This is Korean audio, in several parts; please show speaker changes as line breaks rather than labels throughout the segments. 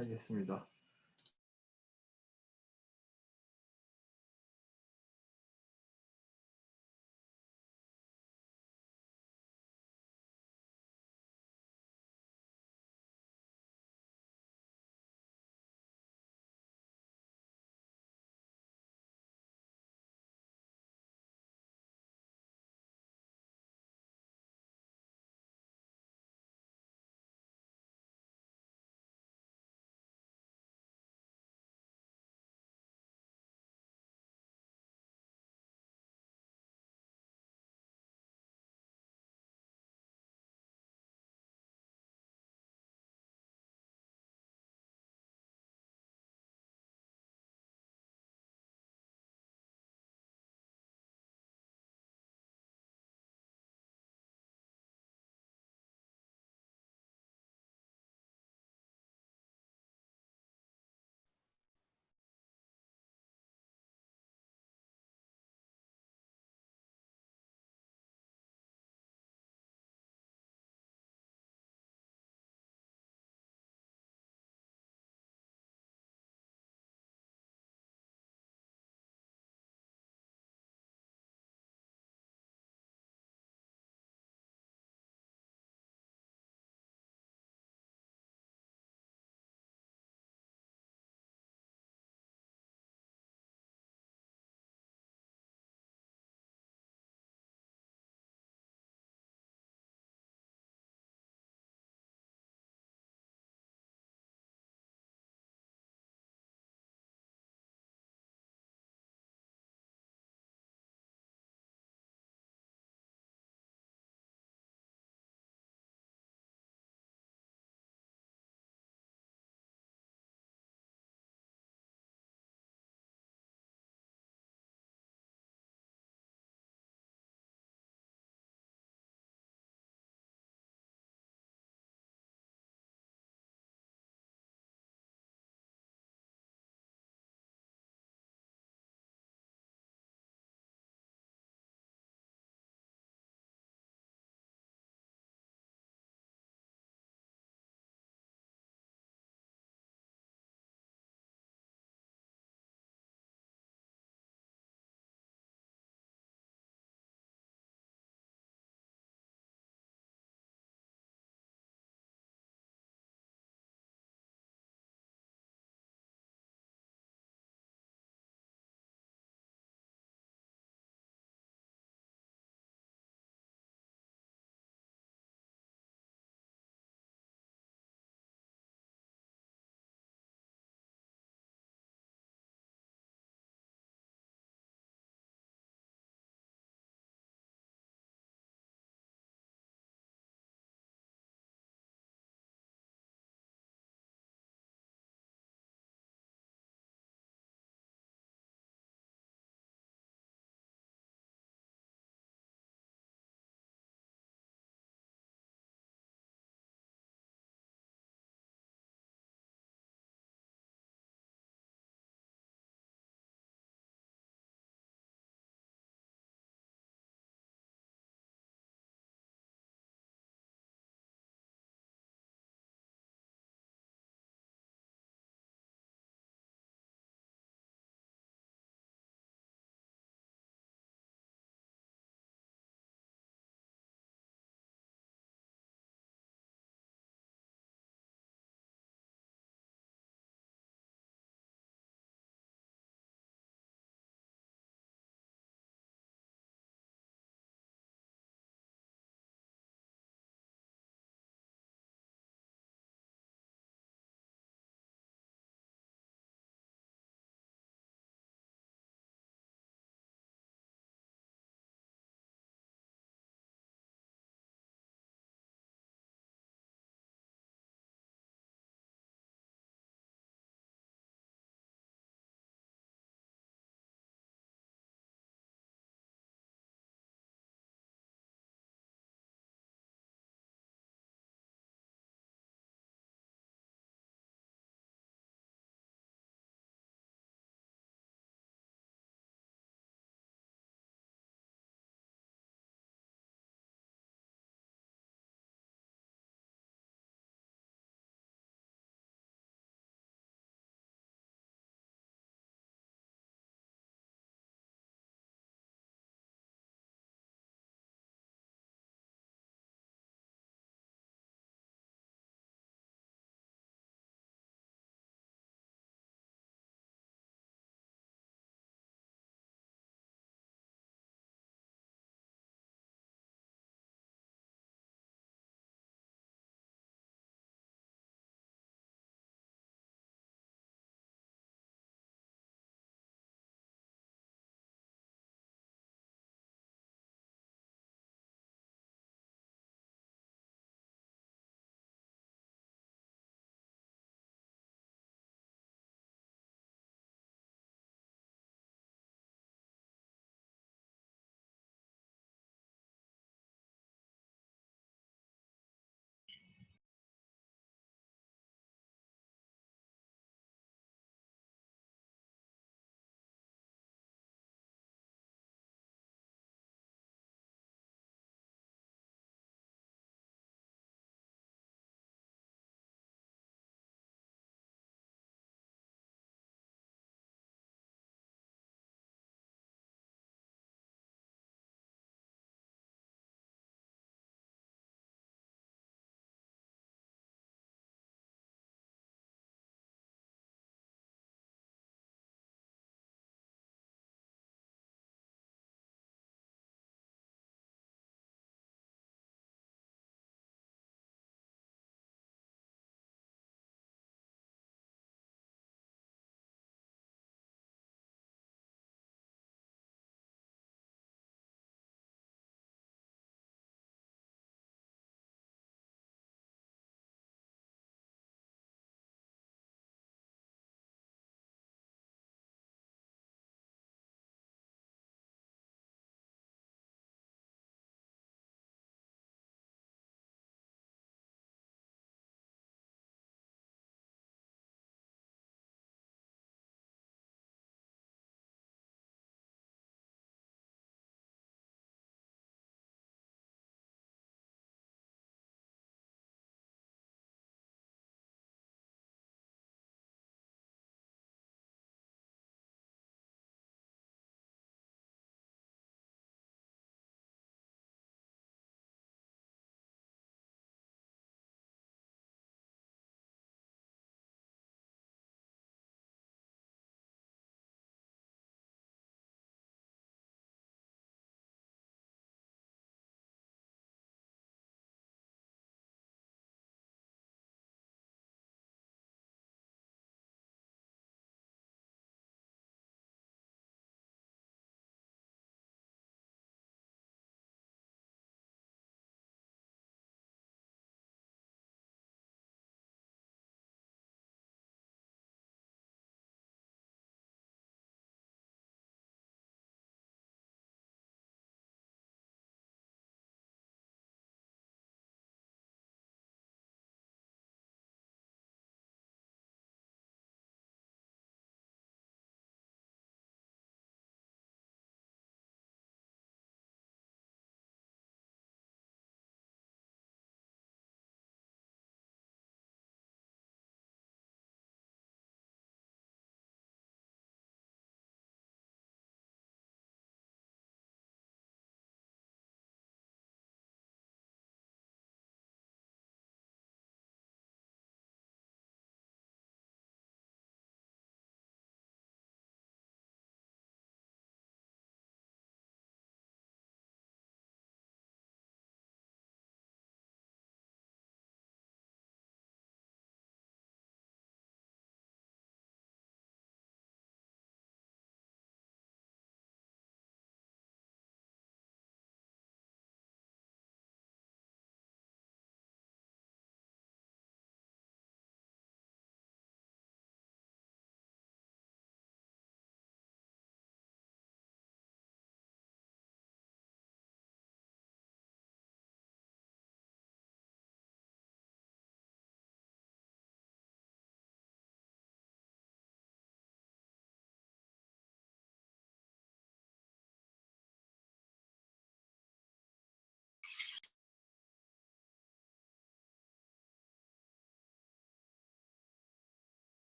알겠습니다.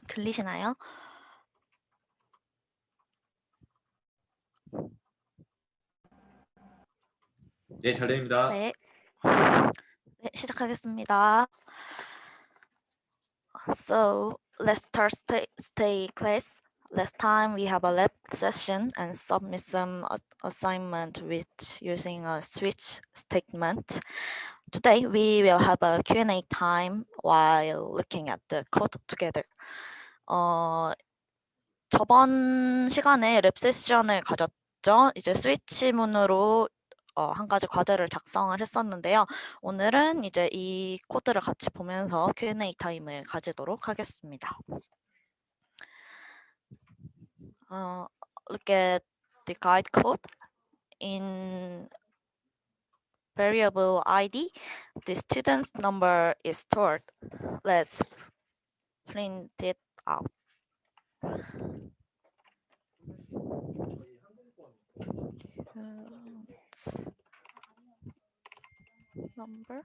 들리시나요?
네, 잘 들립니다.
네. 네, 시작하겠습니다. So let's start stay class. Last time we have a lab session and submit some assignment with using a switch statement. Today we will have a Q&A time while looking at the code together. 저번 시간에 랩 세션을 가졌죠. 이제 스위치문으로 한 가지 과제를 작성을 했었는데요. 오늘은 이제 이 코드를 같이 보면서 Q&A 타임을 가지도록 하겠습니다. Look at the guide code. In variable ID, the student's number is stored. Let's print it out. Number.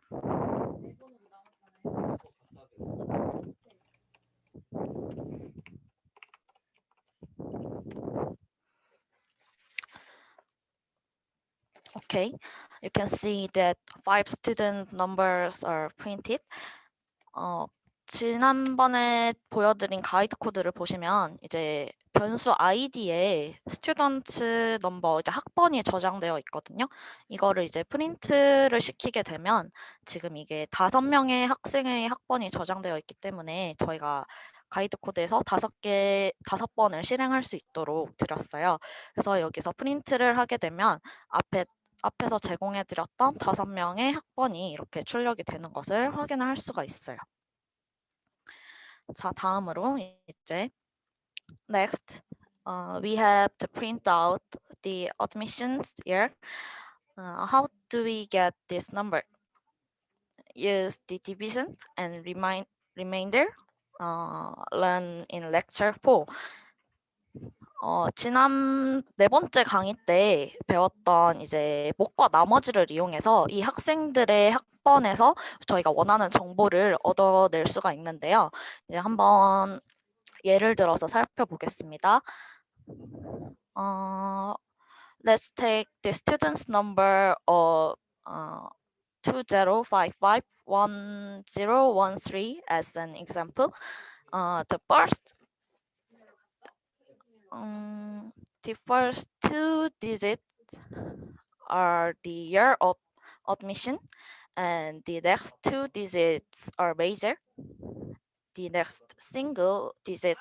Okay, you can see that 5 student numbers are printed. 지난번에 보여드린 가이드 코드를 보시면 이제 변수 id에 student number, 이제 학번이 저장되어 있거든요. 이거를 이제 프린트를 시키게 되면 지금 이게 5명의 학생의 학번이 저장되어 있기 때문에 저희가 가이드 코드에서 5번을 실행할 수 있도록 드렸어요. 그래서 여기서 프린트를 하게 되면 앞에서 제공해드렸던 5명의 학번이 이렇게 출력이 되는 것을 확인할 수가 있어요. 자, 다음으로 이제 next, we have to print out the admissions year. How do we get this number? Use the division and remainder. Learn in lecture 4. 지난 4번째 강의 때 배웠던 이제 목과 나머지를 이용해서 이 학생들의 학번에서 저희가 원하는 정보를 얻어낼 수가 있는데요. 이제 한번 예를 들어서 살펴보겠습니다. Let's take the student's number of 20551013 as an example. The first 2 digits are the year of admission, and the next 2 digits are major. The next single digit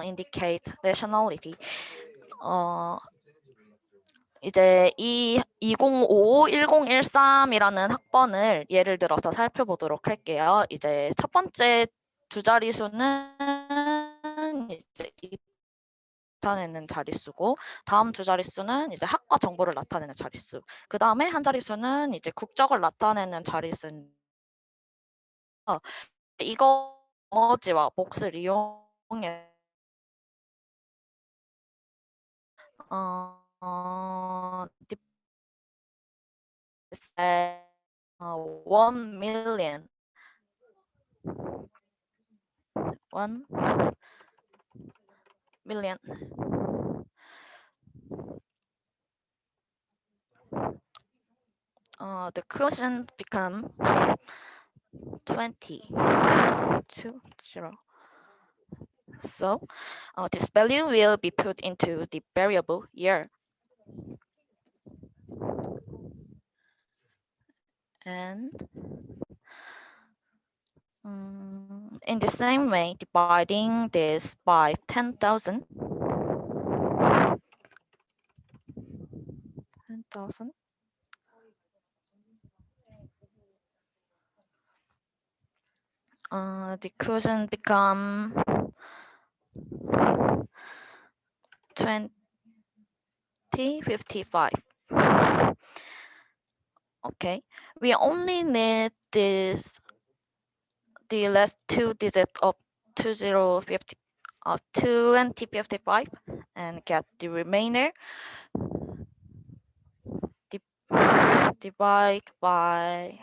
indicate nationality. 이제 이 20551013이라는 학번을 예를 들어서 살펴보도록 할게요. 이제 첫 번째 2 자리수는 이제 나타내는 자릿수고, 다음 2 자릿수는 이제 학과 정보를 나타내는 자릿수. 그 다음에 한 자릿수는 이제 국적을 나타내는 자릿수. 이거 나머지와 몫을 이용해 say 1 million. 1 million. The quotient become 20. So this value will be put into the variable year. And in the same way, dividing this by 10,000. 10,000. The quotient become 2055. Okay, we only need the last 2 digits of 2055 and get the remainder. Divide by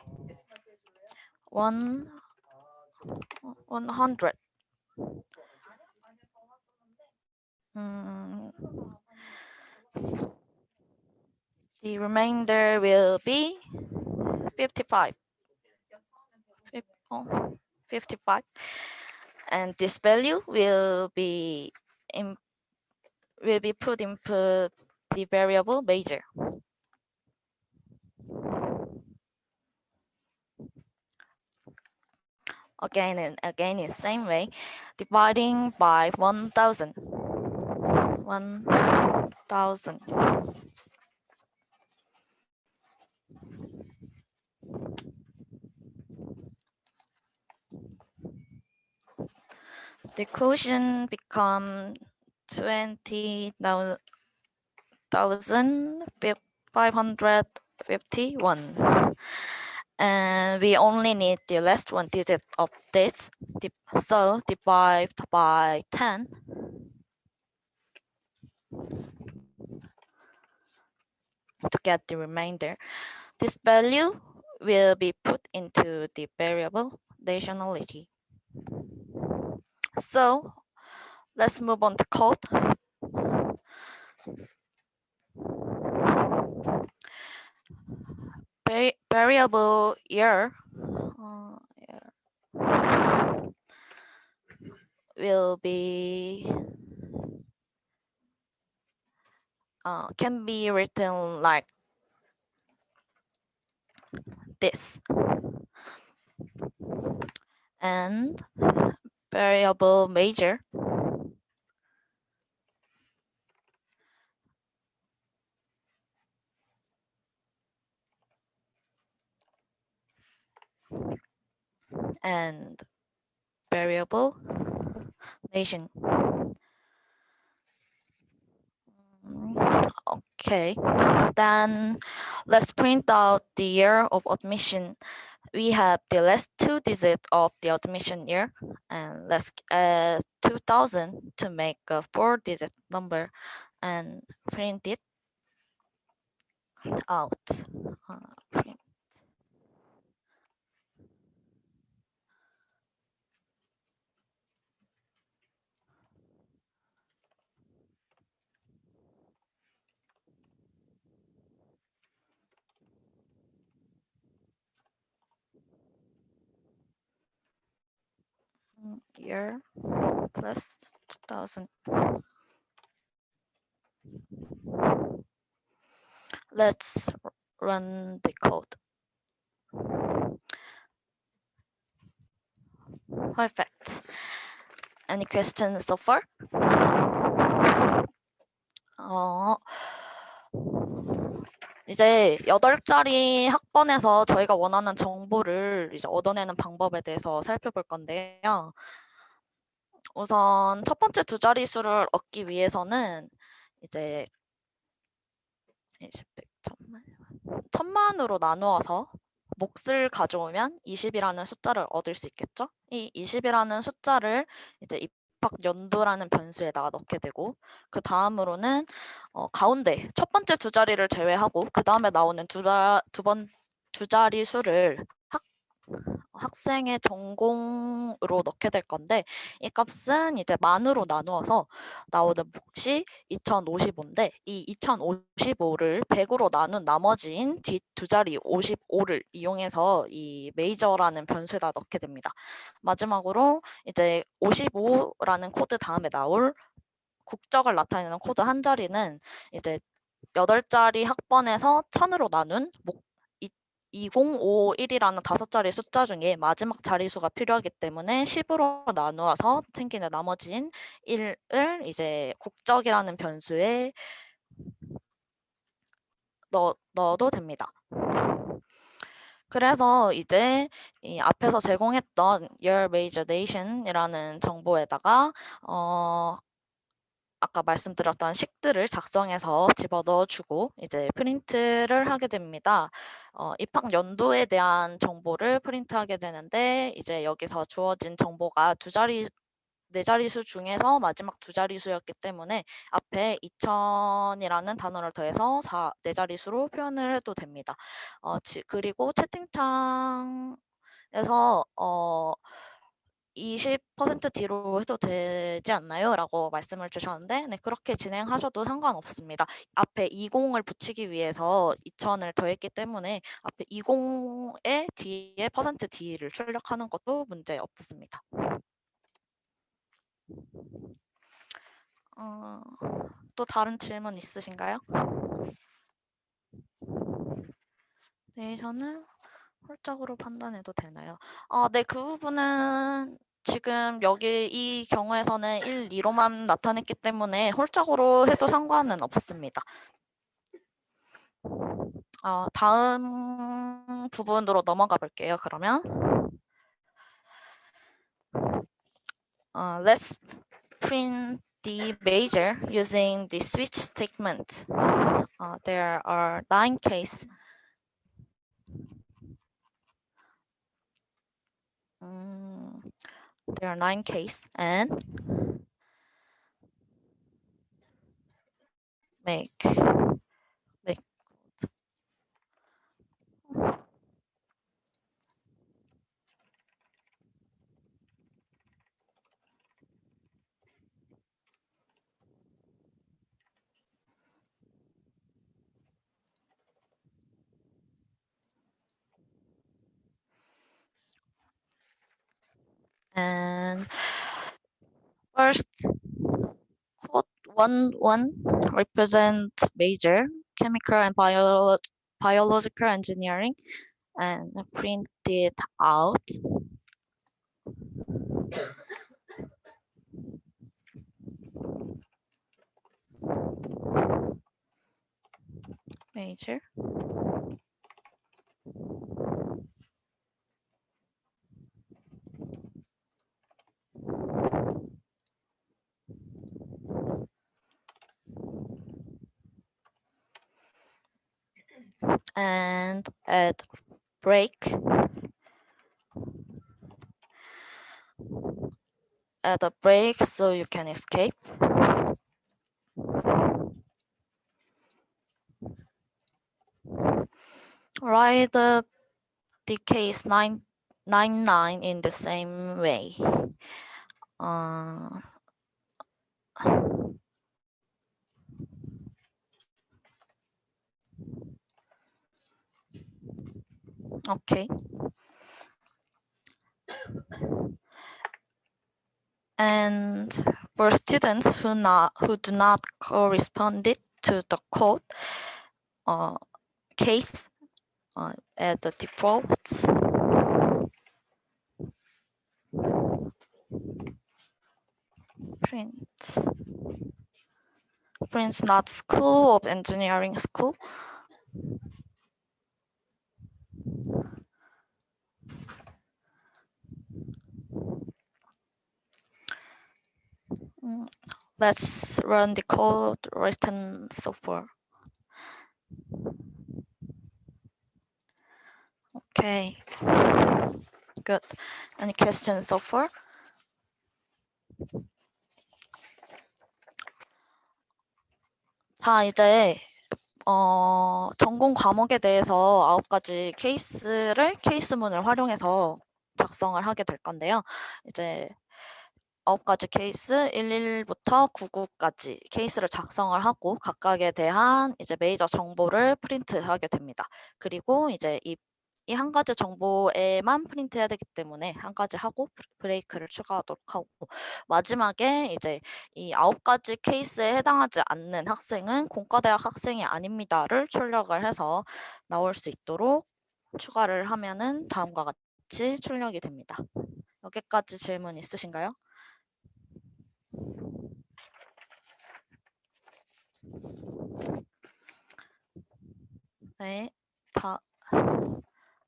100. The remainder will be 55. 55. And this value will be put into the variable major. Again and again in the same way, dividing by 1,000. 1,000. The quotient become 20,551. And we only need the last one digit of this. So divide by 10. To get the remainder. This value will be put into the variable nationality. So let's move on to code. Variable year will be can be written like this. And variable major and variable nation. Okay, then let's print out the year of admission. We have the last two digits of the admission year, and let's add 2000 to make a 4-digit number and print it out. Print. Year plus 2000. Let's run the code. Perfect. Any questions so far? 이제 8자리 학번에서 저희가 원하는 정보를 이제 얻어내는 방법에 대해서 살펴볼 건데요. 우선 첫 번째 두 자릿수를 얻기 위해서는 이제 1000만으로 나누어서 몫을 가져오면 20이라는 숫자를 얻을 수 있겠죠? 이 20이라는 숫자를 이제 입학 연도라는 변수에다가 넣게 되고, 그 다음으로는 가운데 첫 번째 두 자리를 제외하고 그 다음에 나오는 두 자리 수를 학생의 전공으로 넣게 될 건데, 이 값은 이제 만으로 나누어서 나오는 몫이 2055인데 이 2055를 100으로 나눈 나머지인 뒷 두 자리 55를 이용해서 이 메이저라는 변수에다 넣게 됩니다. 마지막으로 이제 55라는 코드 다음에 나올 국적을 나타내는 코드 한 자리는 이제 8자리 학번에서 1000으로 나눈 2051이라는 5자리 숫자 중에 마지막 자리수가 필요하기 때문에 10으로 나누어서 생기는 나머지인 1을 이제 국적이라는 변수에 넣어도 됩니다. 그래서 이제 이 앞에서 제공했던 Your Major Nation이라는 정보에다가 아까 말씀드렸던 식들을 작성해서 집어넣어주고 이제 프린트를 하게 됩니다. 입학 연도에 대한 정보를 프린트하게 되는데, 이제 여기서 주어진 정보가 네 자리수 중에서 마지막 두 자리수였기 때문에 앞에 2000이라는 단어를 더해서 네 자리수로 표현을 해도 됩니다. 그리고 채팅창에서 20% 뒤로 해도 되지 않나요? 라고 말씀을 주셨는데 네, 그렇게 진행하셔도 상관없습니다. 앞에 20을 붙이기 위해서 2000을 더했기 때문에 앞에 20의 뒤에 퍼센트 D를 출력하는 것도 문제 없습니다. 또 다른 질문 있으신가요? 내셔는 홀짝으로 판단해도 되나요? 네, 그 부분은 지금 여기 이 경우에서는 1, 2로만 나타냈기 때문에 홀짝으로 해도 상관은 없습니다. 다음 부분으로 넘어가 볼게요. 그러면 let's print the major using the switch statement. There are 9 cases. There are 9 cases and make and first code 1 represent major chemical and biological engineering and print it out. Major. And add break. Add a break so you can escape. Write the case 999 in the same way. Okay. And for students who do not correspond to the code case, add the default. Print not School of Engineering School. Let's run the code written so far. Okay, good. Any questions so far? 자, 이제 전공 과목에 대해서 9가지 케이스문을 활용해서 작성을 하게 될 건데요. 이제 9가지 케이스 11부터 99까지 케이스를 작성을 하고 각각에 대한 이제 메이저 정보를 프린트하게 됩니다. 그리고 이제 이 한 가지 정보에만 프린트해야 되기 때문에 한 가지 하고 브레이크를 추가하도록 하고 마지막에 이제 이 9가지 케이스에 해당하지 않는 학생은 공과대학 학생이 아닙니다를 출력을 해서 나올 수 있도록 추가를 하면은 다음과 같이 출력이 됩니다. 여기까지 질문 있으신가요? 네,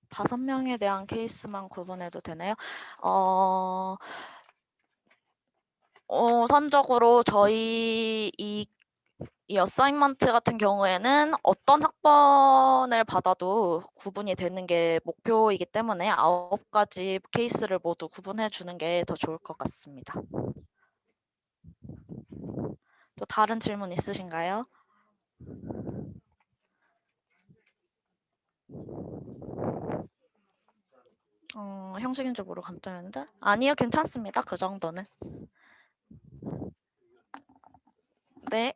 5명에 대한 케이스만 구분해도 되나요? 우선적으로 저희 이 어사인먼트 같은 경우에는 어떤 학번을 받아도 구분이 되는 게 목표이기 때문에 9가지 케이스를 모두 구분해 주는 게 더 좋을 것 같습니다. 또 다른 질문 있으신가요? 형식인 줄 모르고 깜짝 놀랐는데 아니요, 괜찮습니다. 그 정도는. 네,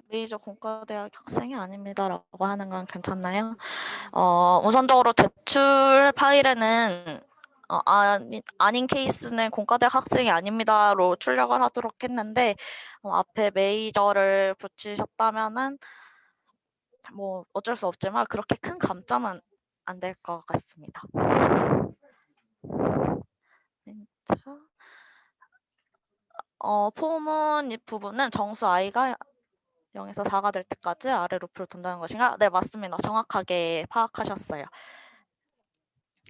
메이저 공과대학 학생이 아닙니다라고 하는 건 괜찮나요? 우선적으로 제출 파일에는 아닌 케이스는 공과대학 학생이 아닙니다로 출력을 하도록 했는데 앞에 메이저를 붙이셨다면은 뭐 어쩔 수 없지만 그렇게 큰 감점은 안 될 것 같습니다. 포문 부분은 정수 i가 0에서 4가 될 때까지 아래 루프를 돈다는 것인가? 네, 맞습니다. 정확하게 파악하셨어요.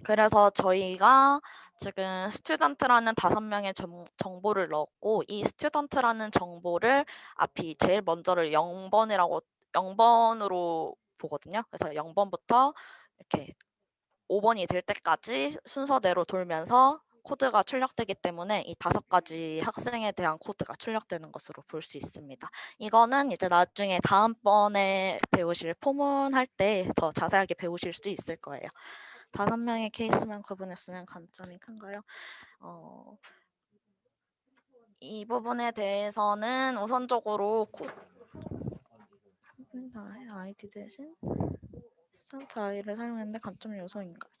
그래서 저희가 지금 스튜던트라는 5명의 정보를 넣었고 이 스튜던트라는 정보를 앞이 제일 먼저를 0번으로 보거든요. 그래서 0번부터 이렇게 5번이 될 때까지 순서대로 돌면서 코드가 출력되기 때문에 이 5가지 학생에 대한 코드가 출력되는 것으로 볼 수 있습니다. 이거는 이제 나중에 다음번에 배우실 포문할 때 더 자세하게 배우실 수 있을 거예요. 5명의 케이스만 구분했으면 감점이 큰가요? 이 부분에 대해서는 우선적으로 아이디 대신 스턴트 아이를 사용했는데 감점 요소인가요?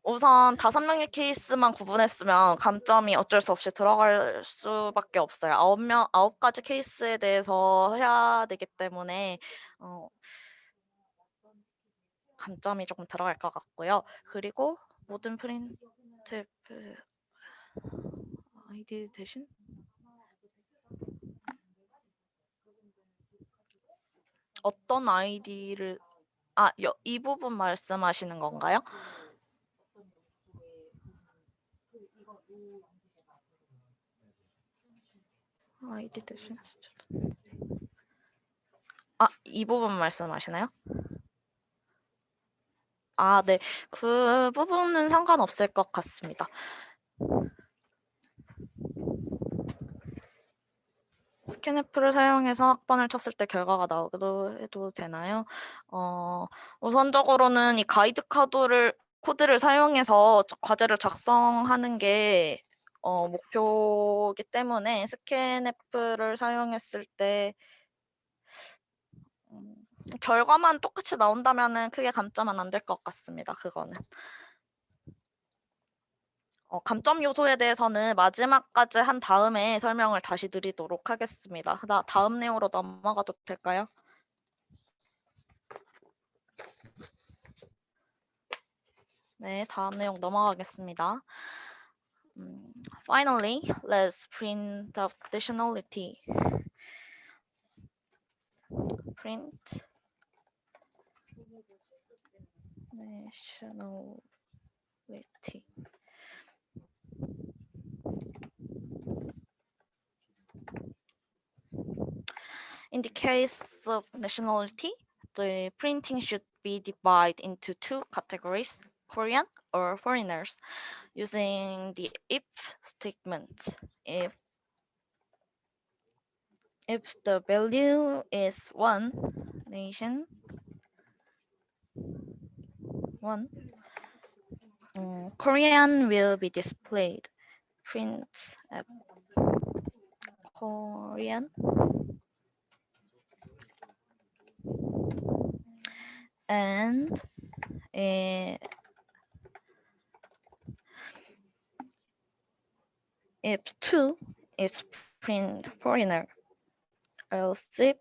우선 5명의 케이스만 구분했으면 감점이 어쩔 수 없이 들어갈 수밖에 없어요. 9가지 케이스에 대해서 해야 되기 때문에 감점이 조금 들어갈 것 같고요. 그리고 모든 프린트 아이디 대신 어떤 아이디를 이 부분 말씀하시는 건가요? 아이디 대신 이 부분 말씀하시나요? 네. 그 부분은 상관없을 것 같습니다. 스캔F를 사용해서 학번을 쳤을 때 결과가 나오기도 해도 되나요? 우선적으로는 이 가이드 코드를 사용해서 과제를 작성하는 게 목표이기 때문에 스캔F를 사용했을 때 결과만 똑같이 나온다면 크게 감점은 안 될 것 같습니다. 그거는. 감점 요소에 대해서는 마지막까지 한 다음에 설명을 다시 드리도록 하겠습니다. 다음 내용으로 넘어가도 될까요? 네, 다음 내용 넘어가겠습니다. Finally, let's print the additionality. Print nationality. In the case of nationality, the printing should be divided into 2 categories, Korean or foreigners, using the if statement. If the value is 1, nation 1, Korean will be displayed. Print Korean. And if 2 is print foreigner, else if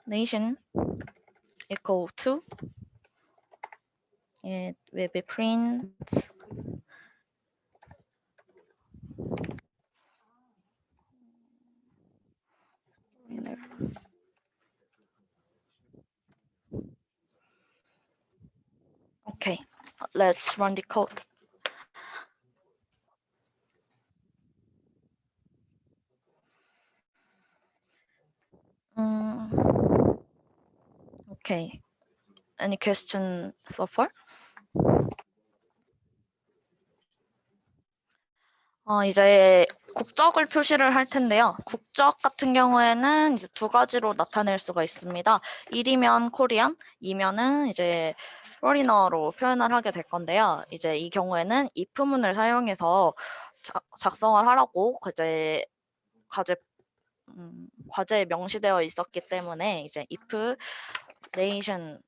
nation equal to, it will be print foreigner. Okay, let's run the code. Okay, any question so far? 이제 국적을 표시를 할 텐데요. 국적 같은 경우에는 이제 두 가지로 나타낼 수가 있습니다. 1이면 코리안, 2면은 이제 foreigner로 표현을 하게 될 건데요. 이제 이 경우에는 if문을 사용해서 작성을 하라고 과제에 명시되어 있었기 때문에 이제 if nation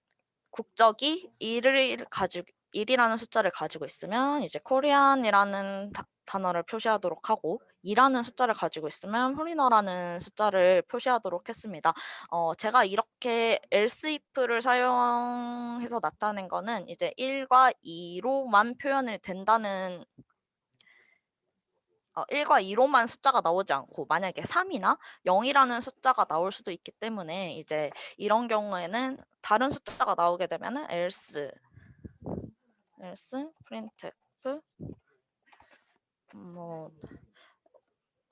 국적이 1이라는 숫자를 가지고 있으면 이제 코리안이라는 단어를 표시하도록 하고 2라는 숫자를 가지고 있으면 foreigner라는 숫자를 표시하도록 했습니다. 제가 이렇게 else if를 사용해서 나타낸 거는 이제 1과 2로만 표현이 된다는 1과 2로만 숫자가 나오지 않고 만약에 3이나 0이라는 숫자가 나올 수도 있기 때문에 이제 이런 경우에는 다른 숫자가 나오게 되면은 else printf 뭐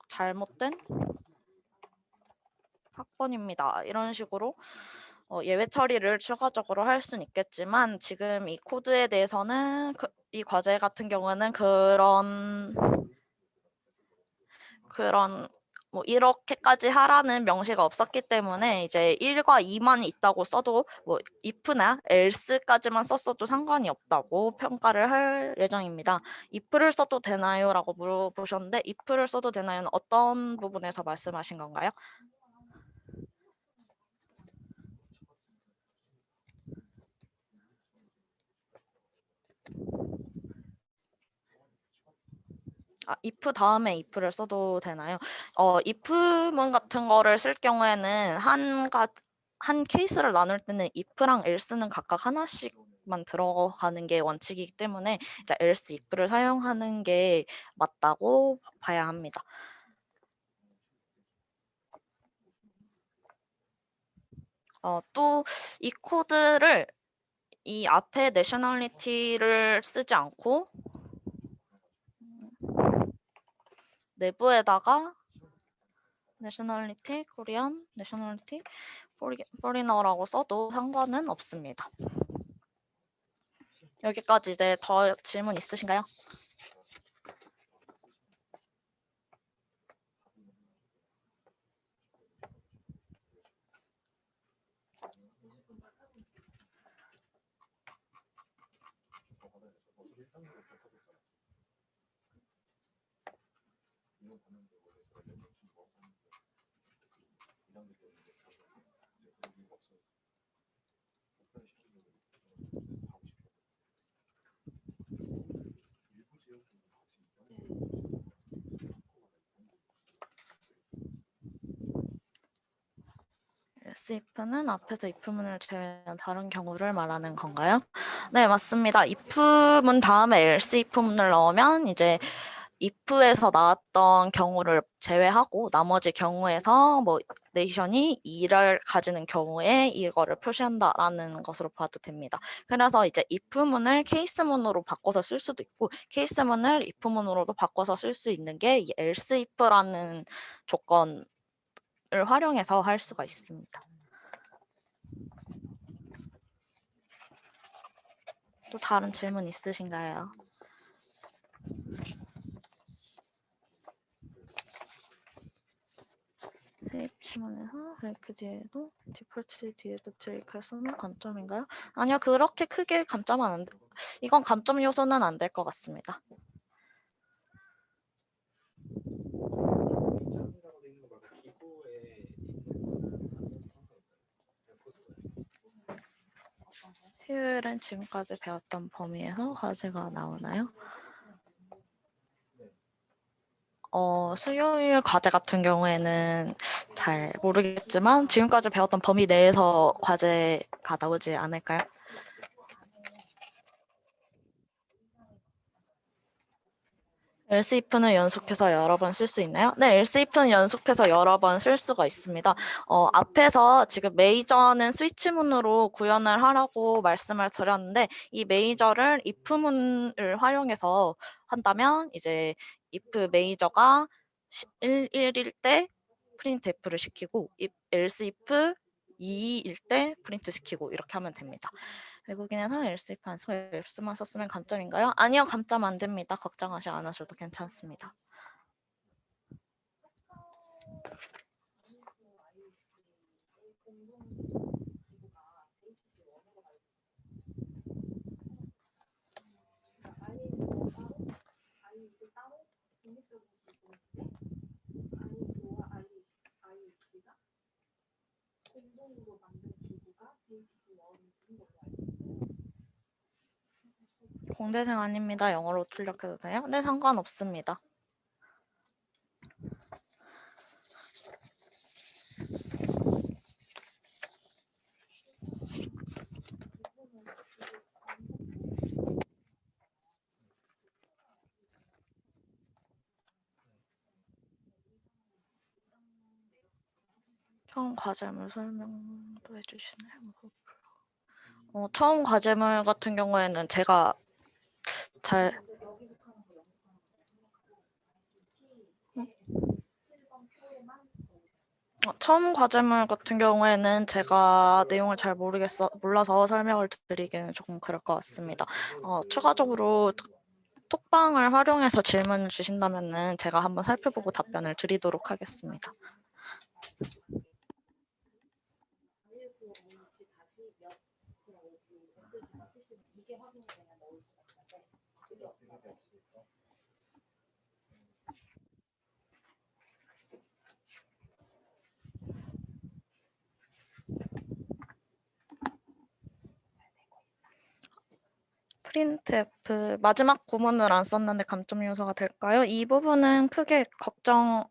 잘못된 학번입니다. 이런 식으로 예외 처리를 추가적으로 할 수는 있겠지만 지금 이 코드에 대해서는 이 과제 같은 경우는 그런 뭐 이렇게까지 하라는 명시가 없었기 때문에 이제 1과 2만 있다고 써도 뭐 if나 else까지만 썼어도 상관이 없다고 평가를 할 예정입니다. if를 써도 되나요? 라고 물어보셨는데 if를 써도 되나요는 어떤 부분에서 말씀하신 건가요? if 다음에 if를 써도 되나요? if문 같은 거를 쓸 경우에는 한 케이스를 나눌 때는 if랑 else는 각각 하나씩만 들어가는 게 원칙이기 때문에 이제 else if를 사용하는 게 맞다고 봐야 합니다. 또 이 코드를 이 앞에 nationality를 쓰지 않고 내부에다가 nationality, Korean, nationality, foreigner라고 써도 상관은 없습니다. 여기까지 이제 더 질문 있으신가요? else if는 앞에서 if문을 제외한 다른 경우를 말하는 건가요? 네, 맞습니다. if문 다음에 else if문을 넣으면 이제 if에서 나왔던 경우를 제외하고 나머지 경우에서 뭐 네이션이 2를 가지는 경우에 이거를 표시한다라는 것으로 봐도 됩니다. 그래서 이제 if문을 case문으로 바꿔서 쓸 수도 있고 case문을 if문으로도 바꿔서 쓸 수 있는 게 이 else if라는 조건을 활용해서 할 수가 있습니다. 또 다른 질문 있으신가요? 스위치문에서 브레이크 뒤에도 디폴트 뒤에도 브레이크를 쓰는 감점인가요? 아니요, 그렇게 크게 감점은 안 돼. 이건 감점 요소는 안 될 것 같습니다. 수요일은 지금까지 배웠던 범위에서 과제가 나오나요? 수요일 과제 같은 경우에는 잘 모르겠지만 지금까지 배웠던 범위 내에서 과제가 나오지 않을까요? else if는 연속해서 여러 번 쓸 수 있나요? 네, else if는 연속해서 여러 번 쓸 수가 있습니다. 앞에서 지금 메이저는 스위치문으로 구현을 하라고 말씀을 드렸는데 이 메이저를 if문을 활용해서 한다면 이제 if 메이저가 1일 때 printf를 시키고 else if 2일 때 프린트 시키고 이렇게 하면 됩니다. 외국인에서 else if 안 쓰고 else만 썼으면 감점인가요? 아니요, 감점 안 됩니다. 걱정하지 않으셔도 괜찮습니다. 공대생 아닙니다. 영어로 출력해도 돼요? 네, 상관없습니다. 처음 과제물 설명도 해주시나요? 처음 과제물 같은 경우에는 제가 잘 처음 과제물 같은 경우에는 제가 내용을 잘 몰라서 설명을 드리기는 조금 그럴 것 같습니다. 추가적으로 톡방을 활용해서 질문을 주신다면은 제가 한번 살펴보고 답변을 드리도록 하겠습니다. 프린트F 마지막 구문을 안 썼는데 감점 요소가 될까요? 이 부분은 크게 걱정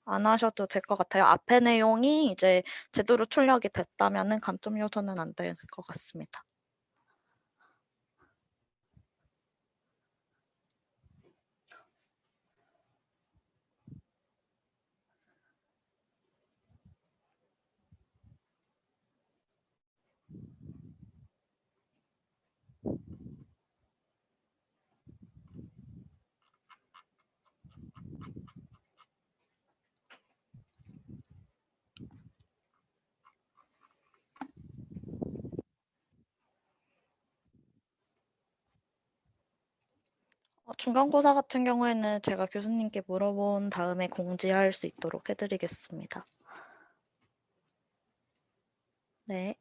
안 하셔도 될 것 같아요. 앞에 내용이 이제 제대로 출력이 됐다면은 감점 요소는 안 될 것 같습니다. 중간고사 같은 경우에는 제가 교수님께 물어본 다음에 공지할 수 있도록 해드리겠습니다. 네.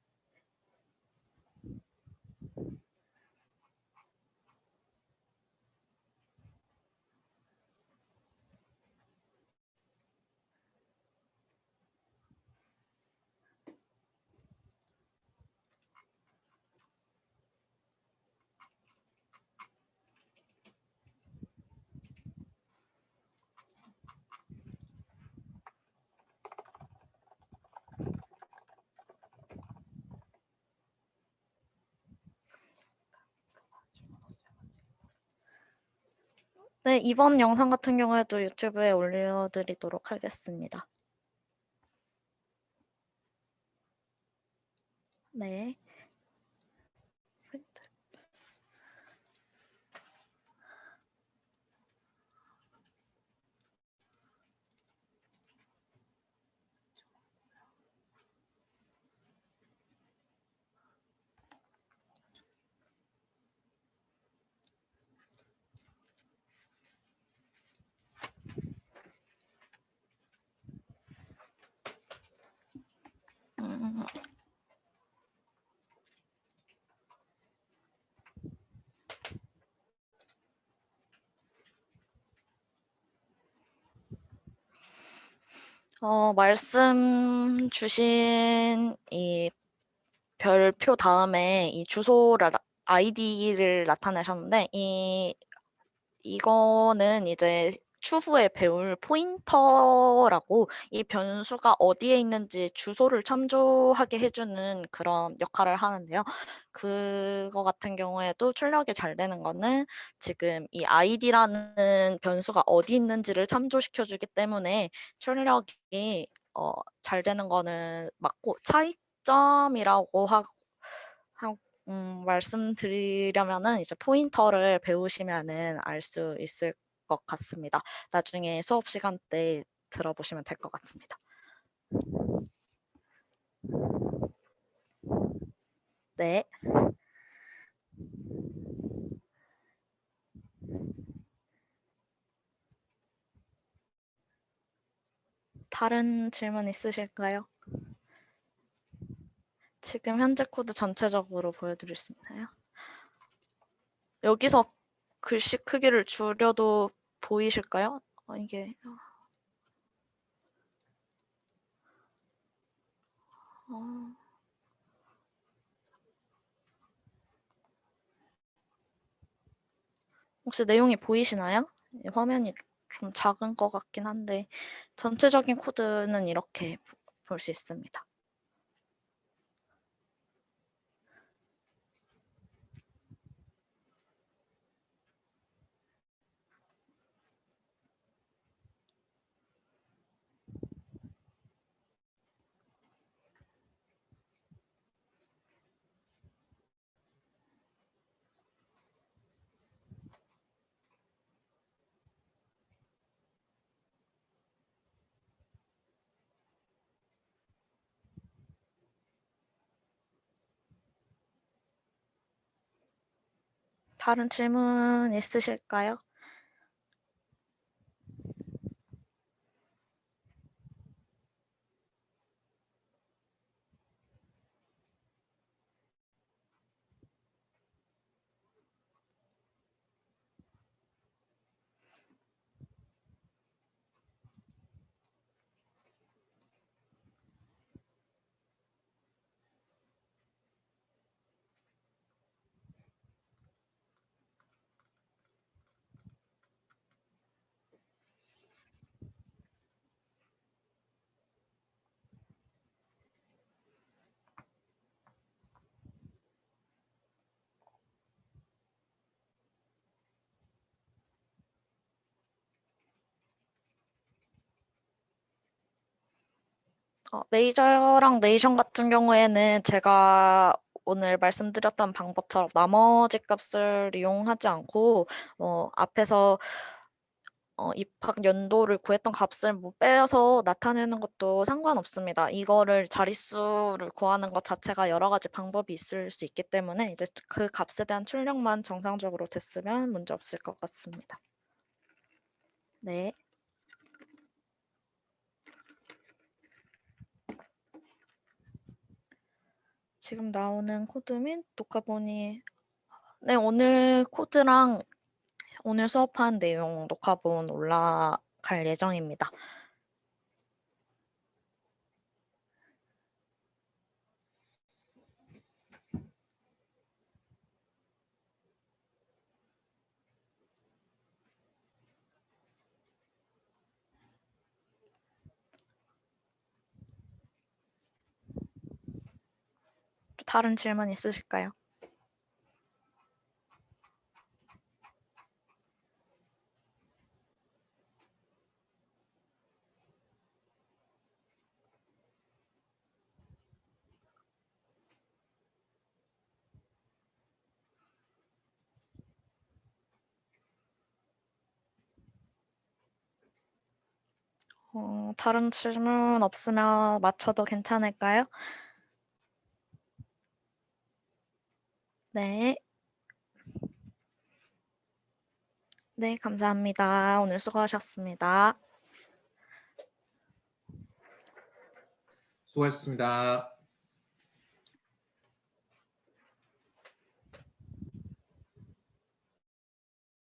네, 이번 영상 같은 경우에도 유튜브에 올려드리도록 하겠습니다. 네. 말씀 주신 이 별표 다음에 이 주소를 아이디를 나타내셨는데 이거는 이제 추후에 배울 포인터라고 이 변수가 어디에 있는지 주소를 참조하게 해주는 그런 역할을 하는데요. 그거 같은 경우에도 출력이 잘 되는 거는 지금 이 id라는 변수가 어디 있는지를 참조시켜주기 때문에 출력이 잘 되는 거는 맞고 차이점이라고 말씀드리려면은 이제 포인터를 배우시면은 알 수 있을 것 같습니다. 나중에 수업 시간 때 들어보시면 될 것 같습니다. 네. 다른 질문 있으실까요? 지금 현재 코드 전체적으로 보여드릴 수 있나요? 여기서 글씨 크기를 줄여도 보이실까요? 이게 혹시 내용이 보이시나요? 화면이 좀 작은 것 같긴 한데 전체적인 코드는 이렇게 볼 수 있습니다. 다른 질문 있으실까요? 메이저랑 네이션 같은 경우에는 제가 오늘 말씀드렸던 방법처럼 나머지 값을 이용하지 않고 앞에서 입학 연도를 구했던 값을 뭐 빼서 나타내는 것도 상관없습니다. 이거를 자릿수를 구하는 것 자체가 여러 가지 방법이 있을 수 있기 때문에 이제 그 값에 대한 출력만 정상적으로 됐으면 문제 없을 것 같습니다. 네. 지금 나오는 코드 및 녹화본이 네, 오늘 코드랑 오늘 수업한 내용 녹화본 올라갈 예정입니다. 또 다른 질문 있으실까요? 다른 질문 없으면 마쳐도 괜찮을까요? 네. 네, 감사합니다. 오늘 수고하셨습니다.
수고하셨습니다.